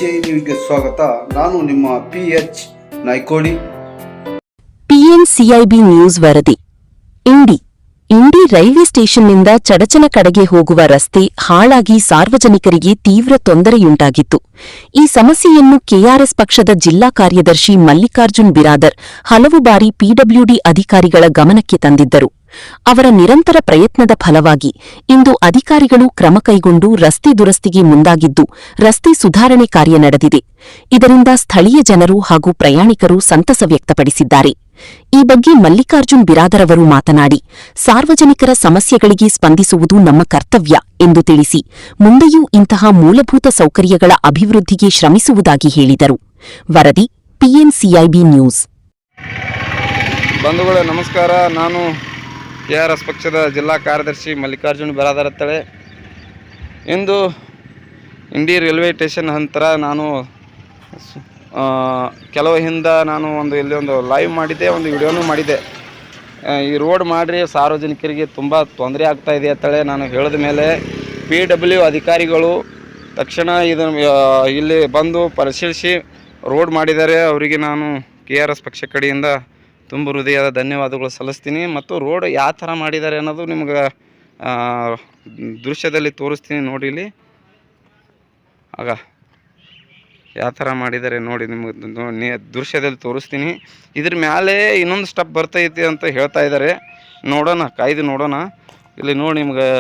PCI ನ್ಯೂಸ್ಗೆ ಸ್ವಾಗತ. ನಾನು ನಿಮ್ಮ PH ನಾಯ್ಕೋಡಿ. PNCIB ನ್ಯೂಸ್ ವರದಿ. ಇಂಡಿ ರೈಲ್ವೆ ಸ್ಟೇಷನ್ನಿಂದ ಚಡಚನ ಕಡೆಗೆ ಹೋಗುವ ರಸ್ತೆ ಹಾಳಾಗಿ ಸಾರ್ವಜನಿಕರಿಗೆ ತೀವ್ರ ತೊಂದರೆಯುಂಟಾಗಿತ್ತು. ಈ ಸಮಸ್ಯೆಯನ್ನು ಕೆಆರ್ಎಸ್ ಪಕ್ಷದ ಜಿಲ್ಲಾ ಕಾರ್ಯದರ್ಶಿ ಮಲ್ಲಿಕಾರ್ಜುನ್ ಬಿರಾದರ್ ಹಲವು ಬಾರಿ ಪಿಡಬ್ಲ್ಯೂಡಿ ಅಧಿಕಾರಿಗಳ ಗಮನಕ್ಕೆ ತಂದಿದ್ದರು. ಅವರ ನಿರಂತರ ಪ್ರಯತ್ನದ ಫಲವಾಗಿ ಇಂದು ಅಧಿಕಾರಿಗಳು ಕ್ರಮ ಕೈಗೊಂಡು ರಸ್ತೆ ದುರಸ್ತಿಗೆ ಮುಂದಾಗಿದ್ದು ರಸ್ತೆ ಸುಧಾರಣೆ ಕಾರ್ಯ ನಡೆದಿದೆ. ಇದರಿಂದ ಸ್ಥಳೀಯ ಜನರು ಹಾಗೂ ಪ್ರಯಾಣಿಕರು ಸಂತಸ ವ್ಯಕ್ತಪಡಿಸಿದ್ದಾರೆ. ಈ ಬಗ್ಗೆ ಮಲ್ಲಿಕಾರ್ಜುನ್ ಬಿರಾದರ್ ಅವರು ಮಾತನಾಡಿ, ಸಾರ್ವಜನಿಕರ ಸಮಸ್ಯೆಗಳಿಗೆ ಸ್ಪಂದಿಸುವುದು ನಮ್ಮ ಕರ್ತವ್ಯ ಎಂದು ತಿಳಿಸಿ, ಮುಂದೆಯೂ ಇಂತಹ ಮೂಲಭೂತ ಸೌಕರ್ಯಗಳ ಅಭಿವೃದ್ಧಿಗೆ ಶ್ರಮಿಸುವುದಾಗಿ ಹೇಳಿದರು. ವರದಿ PNCIB ನ್ಯೂಸ್. ಬಂಧುಗಳೇ ನಮಸ್ಕಾರ. ನಾನು ಕೆಆರ್ಎಸ್ ಪಕ್ಷದ ಜಿಲ್ಲಾ ಕಾರ್ಯದರ್ಶಿ ಮಲ್ಲಿಕಾರ್ಜುನ್ ಬಿರಾದರ್ ಅಂತೇಳಿ. ಇಂದು ಇಂಡಿ ರೈಲ್ವೆ ಸ್ಟೇಷನ್ ಹಂತರ ನಾನು ಕೆಲವು ಹಿಂದೆ ನಾನು ಇಲ್ಲಿ ಒಂದು ಲೈವ್ ಮಾಡಿದ್ದೆ, ಒಂದು ವಿಡಿಯೋನೂ ಮಾಡಿದ್ದೆ. ಈ ರೋಡ್ ಮಾಡಿರಿ ಸಾರ್ವಜನಿಕರಿಗೆ ತುಂಬ ತೊಂದರೆ ಆಗ್ತಾಯಿದೆ ಅಂತೇಳಿ ನಾನು ಹೇಳಿದ ಮೇಲೆ PW ಅಧಿಕಾರಿಗಳು ತಕ್ಷಣ ಇದನ್ನು ಇಲ್ಲಿ ಬಂದು ಪರಿಶೀಲಿಸಿ ರೋಡ್ ಮಾಡಿದ್ದಾರೆ. ಅವರಿಗೆ ನಾನು KRS ಪಕ್ಷ ಕಡೆಯಿಂದ ತುಂಬ ಹೃದಯದ ಧನ್ಯವಾದಗಳು ಸಲ್ಲಿಸ್ತೀನಿ. ಮತ್ತು ರೋಡ್ ಯಾವ ಥರ ಮಾಡಿದ್ದಾರೆ ಅನ್ನೋದು ನಿಮ್ಗೆ ದೃಶ್ಯದಲ್ಲಿ ತೋರಿಸ್ತೀನಿ ನೋಡಿ. ಇಲ್ಲಿ ಆಗ ಯಾವ ಥರ ಮಾಡಿದ್ದಾರೆ ನೋಡಿ, ನಿಮ್ಗೆ ದೃಶ್ಯದಲ್ಲಿ ತೋರಿಸ್ತೀನಿ. ಇದ್ರ ಮೇಲೆ ಇನ್ನೊಂದು ಸ್ಟೆಪ್ ಬರ್ತೈತಿ ಅಂತ ಹೇಳ್ತಾ ಇದ್ದಾರೆ. ನೋಡೋಣ, ಕಾಯ್ದು ನೋಡೋಣ. ಇಲ್ಲಿ ನೋಡಿ ನಿಮ್ಗೆ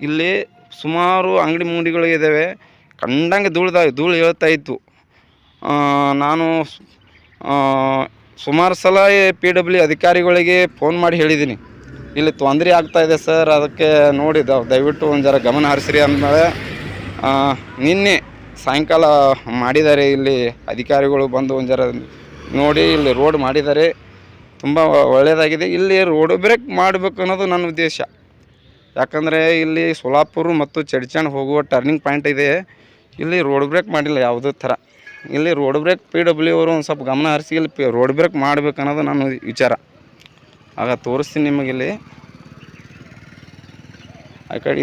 ಇಲ್ಲಿ ಸುಮಾರು ಅಂಗಡಿ ಮುಂಡಿಗಳು ಇದ್ದಾವೆ. ಕಂಡಂಗೆ ಧೂಳು ಹೇಳ್ತಾ ಇತ್ತು. ನಾನು ಸುಮಾರು ಸಲ PW ಅಧಿಕಾರಿಗಳಿಗೆ ಫೋನ್ ಮಾಡಿ ಹೇಳಿದ್ದೀನಿ, ಇಲ್ಲಿ ತೊಂದರೆ ಆಗ್ತಾಯಿದೆ ಸರ್, ಅದಕ್ಕೆ ನೋಡಿ ದಯವಿಟ್ಟು ಒಂದು ಜರ ಗಮನ ಹರಿಸ್ರಿ ಅಂದಮೇಲೆ ನಿನ್ನೆ ಸಾಯಂಕಾಲ ಮಾಡಿದ್ದಾರೆ. ಇಲ್ಲಿ ಅಧಿಕಾರಿಗಳು ಬಂದು ಒಂದು ಜರ ನೋಡಿ ಇಲ್ಲಿ ರೋಡ್ ಮಾಡಿದ್ದಾರೆ. ತುಂಬ ಒಳ್ಳೆಯದಾಗಿದೆ. ಇಲ್ಲಿ ರೋಡ್ ಬ್ರೇಕ್ ಮಾಡಬೇಕು ಅನ್ನೋದು ನನ್ನ ಉದ್ದೇಶ. ಯಾಕಂದರೆ ಇಲ್ಲಿ ಸೋಲಾಪುರ ಮತ್ತು ಚಡ್ಚಣ ಹೋಗುವ ಟರ್ನಿಂಗ್ ಪಾಯಿಂಟ್ ಇದೆ. ಇಲ್ಲಿ ರೋಡ್ ಬ್ರೇಕ್ ಮಾಡಿಲ್ಲ ಯಾವುದೇ ಥರ. ಇಲ್ಲಿ ರೋಡ್ ಬ್ರೇಕ್ PW ಅವರು ಒಂದು ಸ್ವಲ್ಪ ಗಮನ ಹರಿಸಿ ಇಲ್ಲಿ ರೋಡ್ ಬ್ರೇಕ್ ಮಾಡಬೇಕು ಅನ್ನೋದು ನನ್ನ ವಿಚಾರ. ಆಗ ತೋರಿಸ್ತೀನಿ ನಿಮಗಿಲ್ಲಿ.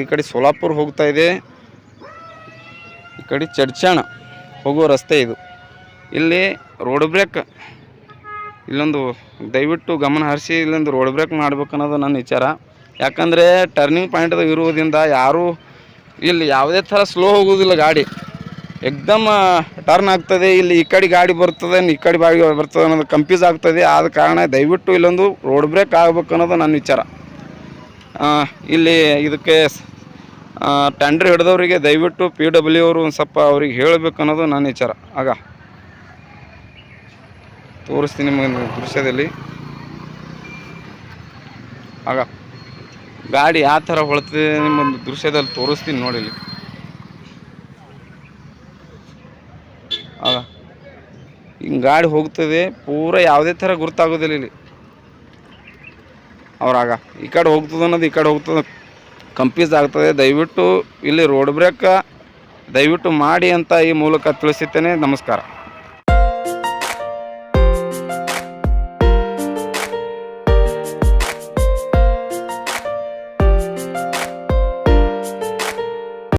ಈ ಕಡೆ ಸೋಲಾಪುರ ಹೋಗ್ತಾ ಇದೆ, ಈ ಕಡೆ ಚಡ್ಚಣ ಹೋಗುವ ರಸ್ತೆ ಇದು. ಇಲ್ಲಿ ರೋಡ್ ಬ್ರೇಕ್ ಇಲ್ಲೊಂದು ದಯವಿಟ್ಟು ಗಮನ ಹರಿಸಿ ಇಲ್ಲೊಂದು ರೋಡ್ ಬ್ರೇಕ್ ಮಾಡಬೇಕು ಅನ್ನೋದು ನನ್ನ ವಿಚಾರ. ಯಾಕಂದರೆ ಟರ್ನಿಂಗ್ ಪಾಯಿಂಟ್ ಇರುವುದರಿಂದ ಯಾರೂ ಇಲ್ಲಿ ಯಾವುದೇ ಥರ ಸ್ಲೋ ಹೋಗೋದಿಲ್ಲ ಗಾಡಿ. ಎಕ್ದಮ್ ಟರ್ನ್ ಆಗ್ತದೆ. ಇಲ್ಲಿ ಈ ಕಡೆ ಗಾಡಿ ಬರ್ತದೆ, ಈ ಕಡೆ ಗಾಡಿ ಬರ್ತದೆ ಅನ್ನೋದು ಕನ್ಫ್ಯೂಸ್ ಆಗ್ತದೆ. ಆದ ಕಾರಣ ದಯವಿಟ್ಟು ಇಲ್ಲೊಂದು ರೋಡ್ ಬ್ರೇಕ್ ಆಗಬೇಕು ಅನ್ನೋದು ನನ್ನ ವಿಚಾರ. ಇಲ್ಲಿ ಇದಕ್ಕೆ ಟೆಂಡರ್ ಹಿಡಿದವರಿಗೆ ದಯವಿಟ್ಟು PW ಅವರು ಒಂದು ಸ್ವಲ್ಪ ಅವ್ರಿಗೆ ಹೇಳಬೇಕು ಅನ್ನೋದು ನನ್ನ ವಿಚಾರ. ಆಗ ತೋರಿಸ್ತೀನಿ ನಿಮಗೆ ದೃಶ್ಯದಲ್ಲಿ. ಆಗ ಗಾಡಿ ಯಾವ ಥರ ಹೊಳ್ತದೆ ನಿಮ್ಮ ದೃಶ್ಯದಲ್ಲಿ ತೋರಿಸ್ತೀನಿ ನೋಡಿ. ಇಲ್ಲಿ ಆಗ ಹಿಂಗೆ ಗಾಡಿ ಹೋಗ್ತದೆ, ಪೂರ ಯಾವುದೇ ಥರ ಗುರುತಾಗೋದಿಲ್ಲ ಇಲ್ಲಿ. ಅವ್ರಾಗ ಈ ಕಡೆ ಹೋಗ್ತದೆ ಅನ್ನೋದು ಈ ಕಡೆ ಹೋಗ್ತದೆ ಕನ್ಫ್ಯೂಸ್ ಆಗ್ತದೆ. ದಯವಿಟ್ಟು ಇಲ್ಲಿ ರೋಡ್ ಬ್ರೇಕ್ ದಯವಿಟ್ಟು ಮಾಡಿ ಅಂತ ಈ ಮೂಲಕ ತಿಳಿಸುತ್ತೇನೆ. ನಮಸ್ಕಾರ.